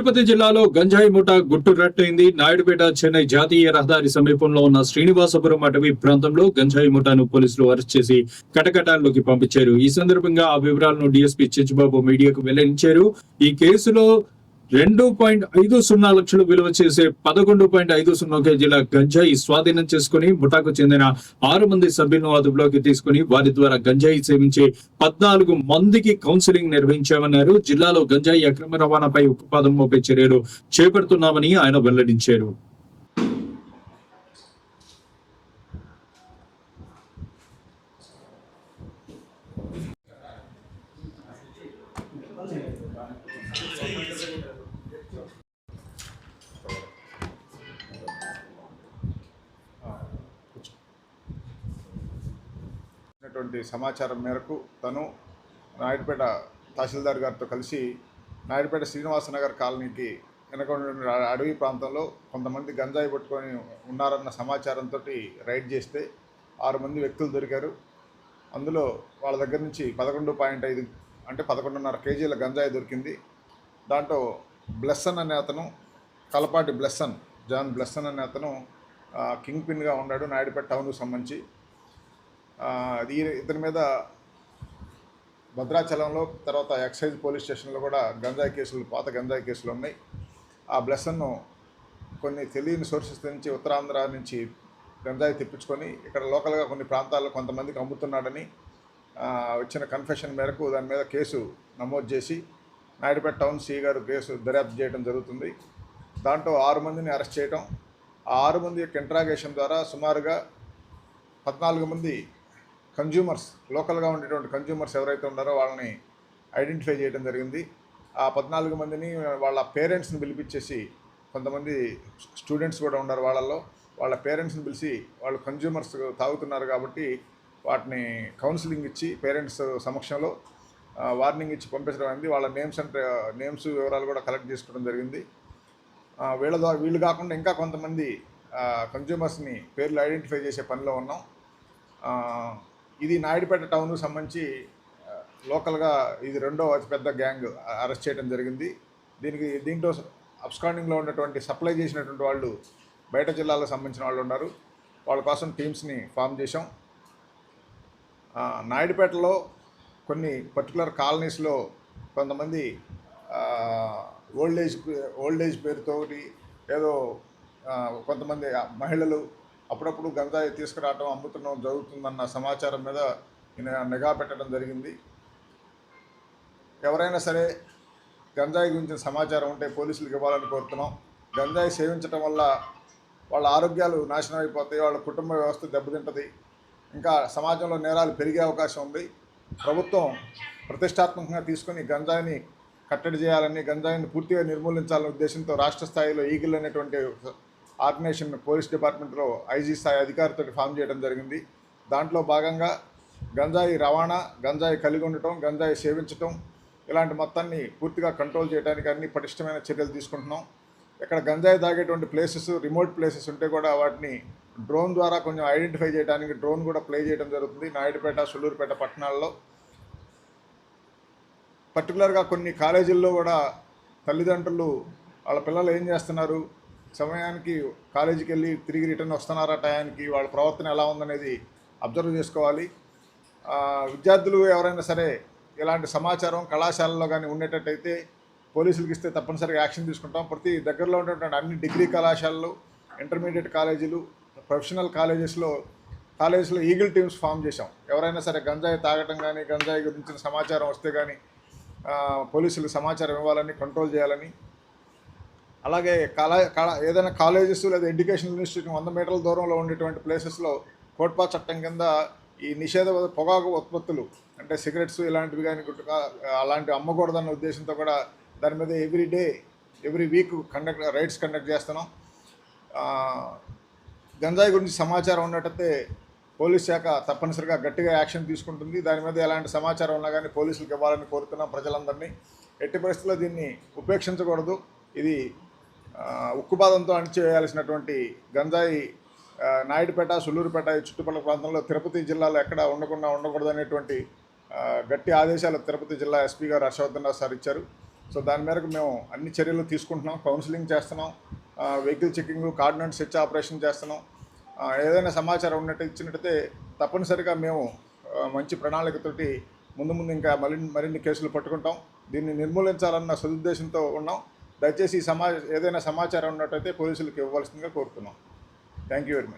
తిరుపతి జిల్లాలో గంజాయి ముఠా గుట్టు రట్టయింది. నాయుడుపేట చెన్నై జాతీయ రహదారి సమీపంలో ఉన్న శ్రీనివాసపురం అటవీ ప్రాంతంలో గంజాయి ముఠాను పోలీసులు అరెస్ట్ చేసి కటకటాల్లోకి పంపించారు. ఈ సందర్భంగా ఆ వివరాలను డీఎస్పీ చిచ్చిబాబు మీడియాకు వెల్లడించారు. ఈ కేసులో 2.50 లక్షలు విలువ చేసే 11.50 కేజీల గంజాయి స్వాధీనం చేసుకుని ముఠాకు చెందిన 6 మంది సభ్యులను అదుపులోకి తీసుకుని వారి ద్వారా గంజాయి సేవించే 14 మందికి కౌన్సిలింగ్ నిర్వహించామన్నారు. జిల్లాలో గంజాయి అక్రమ రవాణాపై ఉక్కుపాదం మోపే చర్యలు చేపడుతున్నామని ఆయన వెల్లడించారు. సమాచారం మేరకు తను నాయుడుపేట తహసీల్దార్ గారితో కలిసి నాయుడుపేట శ్రీనివాసనగర్ కాలనీకి వెనక అడవి ప్రాంతంలో కొంతమంది గంజాయి పట్టుకొని ఉన్నారన్న సమాచారంతో రైడ్ చేస్తే 6 మంది వ్యక్తులు దొరికారు. అందులో వాళ్ళ దగ్గర నుంచి 11.5 అంటే 11.5 కేజీల గంజాయి దొరికింది. దాంట్లో బ్లెస్సన్ అనే అతను, కలపాటి జాన్ బ్లెస్సన్ అనే అతను కింగ్ పిన్గా ఉన్నాడు నాయుడుపేట టౌన్కు సంబంధించి. ఇతని మీద భద్రాచలంలో తర్వాత ఎక్సైజ్ పోలీస్ స్టేషన్లో కూడా పాత గంజాయి కేసులు ఉన్నాయి. ఆ బ్లెస్సన్ను కొన్ని తెలియని సోర్సెస్ నుంచి ఉత్తరాంధ్ర నుంచి గంజాయి తెప్పించుకొని ఇక్కడ లోకల్గా కొన్ని ప్రాంతాల్లో కొంతమందికి అమ్ముతున్నాడని వచ్చిన కన్ఫెషన్ మేరకు దాని మీద కేసు నమోదు చేసి నాయుడుపేట టౌన్ సిఐ గారు కేసు దర్యాప్తు చేయడం జరుగుతుంది. దాంట్లో 6 మందిని అరెస్ట్ చేయడం, ఆ 6 మంది యొక్క ఇంట్రాగేషన్ ద్వారా సుమారుగా 14 మంది కన్జ్యూమర్స్, లోకల్గా ఉండేటువంటి కన్జ్యూమర్స్ ఎవరైతే ఉన్నారో వాళ్ళని ఐడెంటిఫై చేయడం జరిగింది. ఆ 14 మందిని వాళ్ళ పేరెంట్స్ని పిలిపించేసి, కొంతమంది స్టూడెంట్స్ కూడా ఉన్నారు వాళ్ళ పేరెంట్స్ని పిలిచి వాళ్ళు కన్జ్యూమర్స్ తాగుతున్నారు కాబట్టి వాటిని కౌన్సిలింగ్ ఇచ్చి పేరెంట్స్ సమక్షంలో వార్నింగ్ ఇచ్చి పంపించడం అయింది. వాళ్ళ నేమ్స్ వివరాలు కూడా కలెక్ట్ చేసుకోవడం జరిగింది. వీళ్ళు కాకుండా ఇంకా కొంతమంది కన్జ్యూమర్స్ని పేర్లు ఐడెంటిఫై చేసే పనిలో ఉన్నాం. ఇది నాయుడుపేట టౌన్కు సంబంధించి లోకల్గా ఇది 2వ అతిపెద్ద గ్యాంగ్ అరెస్ట్ చేయడం జరిగింది. దీంట్లో అబ్స్కాండింగ్లో ఉన్నటువంటి సప్లై చేసినటువంటి వాళ్ళు బయట జిల్లాలకు సంబంధించిన వాళ్ళు ఉన్నారు. వాళ్ళ కోసం టీమ్స్ని ఫామ్ చేశాం. నాయుడుపేటలో కొన్ని పర్టికులర్ కాలనీస్లో కొంతమంది ఓల్డ్ ఏజ్ పేరుతో ఏదో కొంతమంది మహిళలు అప్పుడప్పుడు గంజాయి తీసుకురావడం, అమ్ముతుండడం జరుగుతుందన్న సమాచారం మీద నిఘా పెట్టడం జరిగింది. ఎవరైనా సరే గంజాయి గురించి సమాచారం ఉంటే పోలీసులకు ఇవ్వాలని కోరుతున్నాం. గంజాయి సేవించడం వల్ల వాళ్ళ ఆరోగ్యాలు నాశనం అయిపోతాయి, వాళ్ళ కుటుంబ వ్యవస్థ దెబ్బతింటుంది, ఇంకా సమాజంలో నేరాలు పెరిగే అవకాశం ఉంది. ప్రభుత్వం ప్రతిష్టాత్మకంగా తీసుకొని గంజాయిని కట్టడి చేయాలని, గంజాయిని పూర్తిగా నిర్మూలించాలనే ఉద్దేశంతో రాష్ట్ర స్థాయిలో ఈగిల్ అనేటువంటి ఆర్గనైజేషన్ పోలీస్ డిపార్ట్మెంట్లో ఐజీ స్థాయి అధికారితో ఫామ్ చేయడం జరిగింది. దాంట్లో భాగంగా గంజాయి రవాణా, గంజాయి కలిగి ఉండటం, గంజాయి సేవించటం ఇలాంటి మొత్తాన్ని పూర్తిగా కంట్రోల్ చేయడానికి అన్ని పటిష్టమైన చర్యలు తీసుకుంటున్నాం. ఇక్కడ గంజాయి తాగేటువంటి ప్లేసెస్, రిమోట్ ప్లేసెస్ ఉంటే కూడా వాటిని డ్రోన్ ద్వారా కొంచెం ఐడెంటిఫై చేయడానికి డ్రోన్ కూడా ప్లే చేయడం జరుగుతుంది. నాయుడుపేట, సూళ్ళూరుపేట పట్టణాల్లో పర్టికులర్గా కొన్ని కాలేజీల్లో కూడా తల్లిదండ్రులు వాళ్ళ పిల్లలు ఏం చేస్తున్నారు, సమయానికి కాలేజీకి వెళ్ళి తిరిగి రిటర్న్ వస్తున్నారా, టయానికి వాళ్ళ ప్రవర్తన ఎలా ఉందనేది అబ్జర్వ్ చేసుకోవాలి. విద్యార్థులు ఎవరైనా సరే ఇలాంటి సమాచారం కళాశాలలో కానీ ఉండేటట్టయితే పోలీసులకు ఇస్తే తప్పనిసరిగా యాక్షన్ తీసుకుంటాం. ప్రతి దగ్గరలో ఉన్నటువంటి అన్ని డిగ్రీ కళాశాలలు, ఇంటర్మీడియట్ కాలేజీలు, ప్రొఫెషనల్ కాలేజెస్లో ఈగిల్ టీమ్స్ ఫామ్ చేశాం. ఎవరైనా సరే గంజాయి తాగటం కానీ, గంజాయి గురించిన సమాచారం వస్తే కానీ పోలీసులకు సమాచారం ఇవ్వాలని, కంట్రోల్ చేయాలని. అలాగే ఏదైనా కాలేజెస్ లేదా ఎడ్యుకేషనల్ ఇన్స్టిట్యూట్ 100 మీటర్ల దూరంలో ఉండేటువంటి ప్లేసెస్లో కోట్పా చట్టం కింద ఈ నిషేధ పొగాకు ఉత్పత్తులు అంటే సిగరెట్స్ ఇలాంటివి కానీ అలాంటివి అమ్మకూడదన్న ఉద్దేశంతో కూడా దాని మీద ఎవ్రీ వీక్ రైడ్స్ కండక్ట్ చేస్తున్నాం. గంజాయి గురించి సమాచారం ఉన్నట్టయితే పోలీస్ శాఖ తప్పనిసరిగా గట్టిగా యాక్షన్ తీసుకుంటుంది. దాని మీద ఎలాంటి సమాచారం ఉన్నా కానీ పోలీసులకు ఇవ్వాలని కోరుతున్నాం ప్రజలందరినీ. ఎట్టి పరిస్థితుల్లో దీన్ని ఉపేక్షించకూడదు. ఇది ఉక్కుపాదంతో అణిచివేయాల్సినటువంటి గంజాయి నాయుడుపేట, సూళ్ళూరుపేట చుట్టుపక్కల ప్రాంతంలో తిరుపతి జిల్లాలో ఎక్కడ ఉండకూడదు అనేటువంటి గట్టి ఆదేశాలు తిరుపతి జిల్లా ఎస్పీ గారు హర్షవర్ధన్ రావు సార్ ఇచ్చారు. సో దాని మేరకు మేము అన్ని చర్యలు తీసుకుంటున్నాం, కౌన్సిలింగ్ చేస్తున్నాం, వెహికల్ చెకింగ్, కార్డినెంట్ సెర్చ్ ఆపరేషన్ చేస్తున్నాం. ఏదైనా సమాచారం ఇచ్చినట్టయితే తప్పనిసరిగా మేము మంచి ప్రణాళికతోటి ముందు ఇంకా మరిన్ని కేసులు పట్టుకుంటాం. దీన్ని నిర్మూలించాలన్న సదుద్దేశంతో ఉన్నాం. దయచేసి ఏదైనా సమాచారం ఉన్నట్టయితే పోలీసులకు ఇవ్వవలసిందిగా కోరుతున్నాం. Thank you very much.